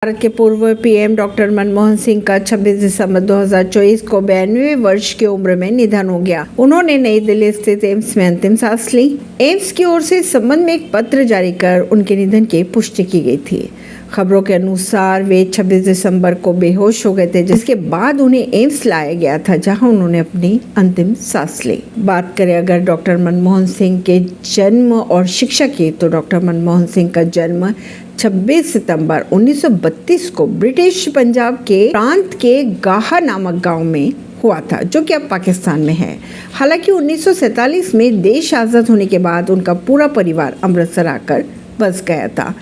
भारत के पूर्व PM doctor Manmohan Singh का 26 दिसंबर 2024 को 92वें वर्ष की उम्र में निधन हो गया। उन्होंने नई दिल्ली स्थित एम्स में अंतिम सांस ली। एम्स की ओर से इस संबंध में एक पत्र जारी कर उनके निधन की पुष्टि की गई थी। खबरों के अनुसार वे 26 दिसंबर को बेहोश हो गए थे, जिसके बाद उन्हें एम्स लाया गया था, जहां उन्होंने अपनी अंतिम सांस ली। बात करें अगर डॉक्टर मनमोहन सिंह के जन्म और शिक्षा की, तो डॉक्टर मनमोहन सिंह का जन्म 26 सितंबर 1932 को ब्रिटिश पंजाब के प्रांत के गाहा नामक गांव में हुआ था, जो कि अब पाकिस्तान में है। हालांकि 1947 में देश आज़ाद होने के बाद उनका पूरा परिवार अमृतसर आकर बस गया था।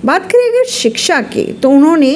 बात करें अगर शिक्षा की, तो उन्होंने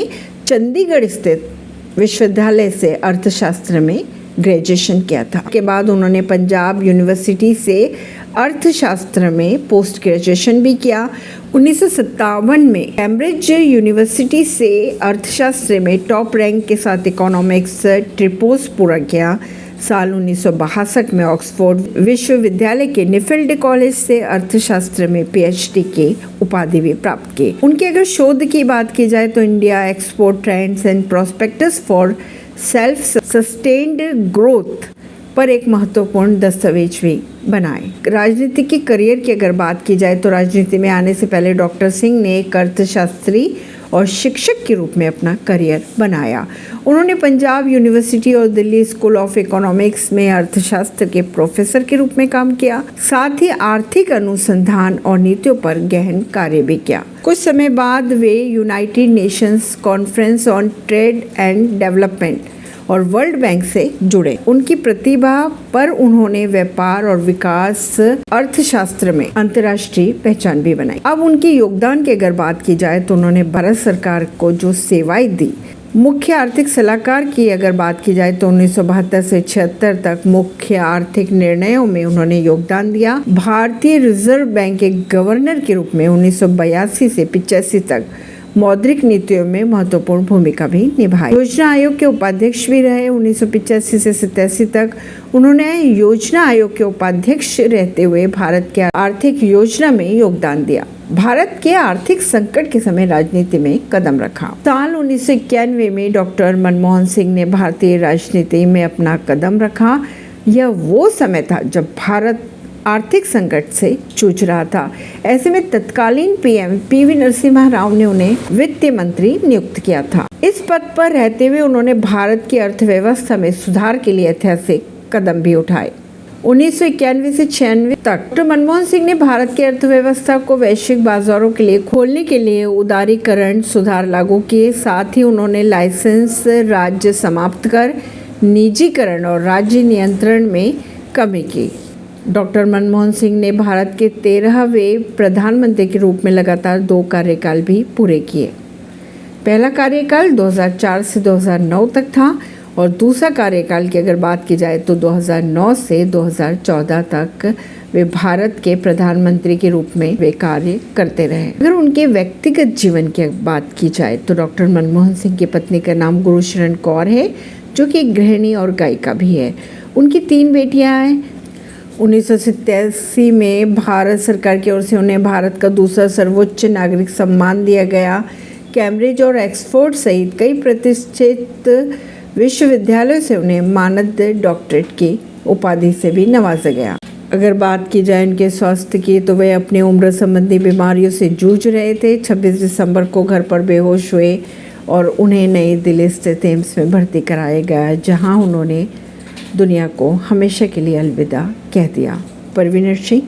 चंडीगढ़ स्थित विश्वविद्यालय से अर्थशास्त्र में ग्रेजुएशन किया था। के बाद उन्होंने पंजाब यूनिवर्सिटी से अर्थशास्त्र में पोस्ट ग्रेजुएशन भी किया। 1957 में कैम्ब्रिज यूनिवर्सिटी से अर्थशास्त्र में टॉप रैंक के साथ इकोनॉमिक्स ट्रिपोस पूरा किया। साल 1962 में ऑक्सफोर्ड विश्वविद्यालय के निफिल्ड कॉलेज से अर्थशास्त्र में पीएचडी की उपाधि भी प्राप्त की। उनके अगर शोध की बात की जाए, तो India export trends and prospectus for self sustained growth पर एक महत्वपूर्ण दस्तावेज भी बनाए। राजनीति के करियर की अगर बात की जाए, तो राजनीति में आने से पहले डॉक्टर सिंह ने एक अर्थशास्त्री और शिक्षक के रूप में अपना करियर बनाया। उन्होंने पंजाब यूनिवर्सिटी और दिल्ली स्कूल ऑफ इकोनॉमिक्स में अर्थशास्त्र के प्रोफेसर के रूप में काम किया। साथ ही आर्थिक अनुसंधान और नीतियों पर गहन कार्य भी किया। कुछ समय बाद वे United Nations conference on trade and development और वर्ल्ड बैंक से जुड़े। उनकी प्रतिभा पर उन्होंने व्यापार और विकास अर्थशास्त्र में अंतर्राष्ट्रीय पहचान भी बनाई। अब उनके योगदान की अगर बात की जाए, तो उन्होंने भारत सरकार को जो सेवाएं दी, मुख्य आर्थिक सलाहकार की अगर बात की जाए, तो 1972 से 76 तक मुख्य आर्थिक निर्णयों में उन्होंने योगदान दिया। भारतीय रिजर्व बैंक के गवर्नर के रूप में 1982 से 85 तक मौद्रिक नीतियों में महत्वपूर्ण भूमिका भी निभाई। योजना आयोग के उपाध्यक्ष भी रहे। 1985 से 87 तक उन्होंने योजना आयोग के उपाध्यक्ष रहते हुए भारत के आर्थिक योजना में योगदान दिया। भारत के आर्थिक संकट के समय राजनीति में कदम रखा। साल 1991 में डॉक्टर मनमोहन सिंह ने भारतीय राजनीति में अपना कदम रखा। यह वो समय था जब भारत आर्थिक संकट से जूझ रहा था। ऐसे में तत्कालीन पीएम पीवी नरसिम्हा राव ने उन्हें वित्त मंत्री नियुक्त किया था। इस पद पर रहते हुए उन्होंने भारत की अर्थव्यवस्था में सुधार के लिए ऐतिहासिक कदम भी उठाए। 1991 से 96 तक डॉक्टर मनमोहन सिंह ने भारत की अर्थव्यवस्था को वैश्विक बाजारों के लिए खोलने के लिए उदारीकरण सुधार लागू किए। साथ ही उन्होंने लाइसेंस राज्य समाप्त कर निजीकरण और राज्य नियंत्रण में कमी की। डॉक्टर मनमोहन सिंह ने भारत के 13वें प्रधानमंत्री के रूप में लगातार 2 कार्यकाल भी पूरे किए। पहला कार्यकाल 2004 से 2009 तक था और दूसरा कार्यकाल की अगर बात की जाए, तो 2009 से 2014 तक वे भारत के प्रधानमंत्री के रूप में वे कार्य करते रहे। अगर उनके व्यक्तिगत जीवन की बात की जाए, तो डॉक्टर मनमोहन सिंह की पत्नी का नाम गुरशरण कौर है, जो कि एक गृहिणी और गायिका भी है। उनकी 3 बेटियां हैं। 1987 में भारत सरकार की ओर से उन्हें भारत का दूसरा सर्वोच्च नागरिक सम्मान दिया गया। कैम्ब्रिज और ऑक्सफोर्ड सहित कई प्रतिष्ठित विश्वविद्यालयों से उन्हें मानद डॉक्टरेट की उपाधि से भी नवाजा गया। अगर बात की जाए उनके स्वास्थ्य की, तो वे अपनी उम्र संबंधी बीमारियों से जूझ रहे थे। 26 दिसंबर को घर पर बेहोश हुए और उन्हें नई दिल्ली स्थित एम्स में भर्ती कराया गया, जहां उन्होंने दुनिया को हमेशा के लिए अलविदा कह दिया। परवीन सिंह,